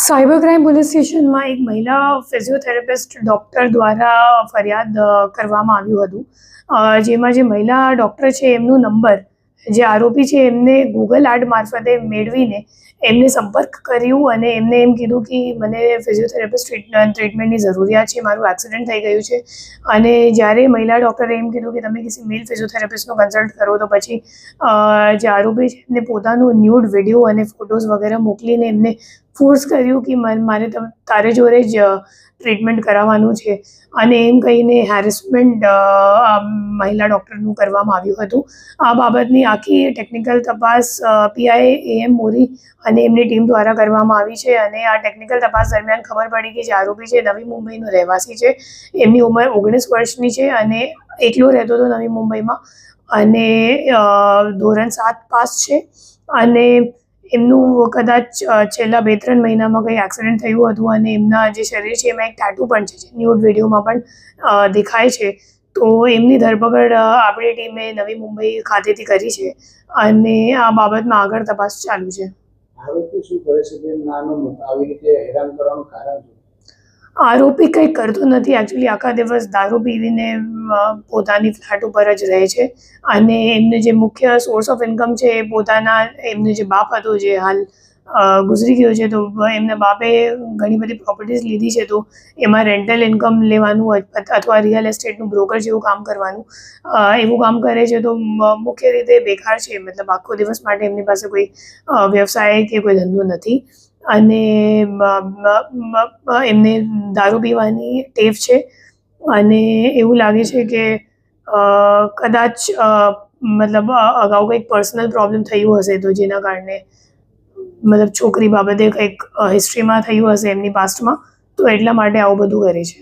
Cyber crime police સ્ટેશનમાં એક મહિલા ફિઝિયોથેરાપિસ્ટ ડૉક્ટર દ્વારા ફરિયાદ કરવામાં આવ્યું હતું, જેમાં જે મહિલા ડૉક્ટર છે એમનો નંબર જે આરોપી છે એમને ગૂગલ આર્ટ મારફતે મેળવીને એમને સંપર્ક કર્યું અને એમને એમ કીધું કે મને ફિઝિયોથેરાપિસ્ટ ટ્રીટમેન્ટની જરૂરિયાત છે, મારું એક્સિડન્ટ થઈ ગયું છે. અને જ્યારે મહિલા ડૉક્ટરે એમ કીધું કે તમે કિસી મેલ ફિઝિયોથેરાપિસ્ટનો કન્સલ્ટ કરો, તો પછી જે આરોપી છે એમને પોતાનું ન્યૂડ વિડીયો અને ફોટોઝ વગેરે મોકલીને એમને ફોર્સ કર્યું કે મારે તારે જોડે જ ટ્રીટમેન્ટ કરાવવાનું છે અને એમ કહીને હેરેસમેન્ટ મહિલા ડૉક્ટરનું કરવામાં આવ્યું હતું. આ બાબતની આખી ટેકનિકલ તપાસ પીઆઈ AM મોરી અને એમની ટીમ દ્વારા કરવામાં આવી છે અને આ ટેકનિકલ તપાસ દરમિયાન ખબર પડી કે જે આરોપી છે નવી મુંબઈનો રહેવાસી છે, એમની ઉંમર 19 વર્ષની છે અને એકલો રહેતો હતો નવી મુંબઈમાં અને ધોરણ 7 પાસ છે અને એમનું કદાચ છેલ્લા 2-3 મહિનામાં કંઈ એક્સિડન્ટ થયું હતું અને એમના જે શરીર છે એમાં એક ટાટુ પણ છે, જે ન્યૂડ વિડીયોમાં પણ દેખાય છે. તો એમની ધરપકડ આપણી ટીમે નવી મુંબઈ ખાતેથી કરી છે અને આ બાબતમાં આગળ તપાસ ચાલુ છે. આરોપી શું કરે છે બેન? આવી રીતે હેરાન કરવાનું કારણ શું? આરોપી કંઈ કરતો નથી. એકચ્યુઅલી આખા દિવસ દારૂ પીવીને પોતાની ફ્લેટ ઉપર જ રહે છે અને એમને જે મુખ્ય સોર્સ ઓફ ઇન્કમ છે એ પોતાના એમને જે બાપ હતો જે હાલ ગુજરી ગયો છે, તો એમના બાપે ઘણી બધી પ્રોપર્ટીઝ લીધી છે, તો એમાં રેન્ટલ ઇન્કમ લેવાનું અથવા રિયલ એસ્ટેટનું બ્રોકર જેવું કામ કરવાનું એવું કામ કરે છે. તો મુખ્ય રીતે બેકાર છે, મતલબ આખો દિવસ માટે એમની પાસે કોઈ વ્યવસાય કે કોઈ ધંધો નથી અને એમને દારૂ પીવાની ટેવ છે અને એવું લાગે છે કે કદાચ મતલબ અગાઉ કંઈક પર્સનલ પ્રોબ્લેમ થયું હશે, તો જેના કારણે મતલબ છોકરી બાબતે કંઈક હિસ્ટ્રીમાં થયું હશે એમની પાસ્ટમાં, તો એટલા માટે આવું બધું કરે છે.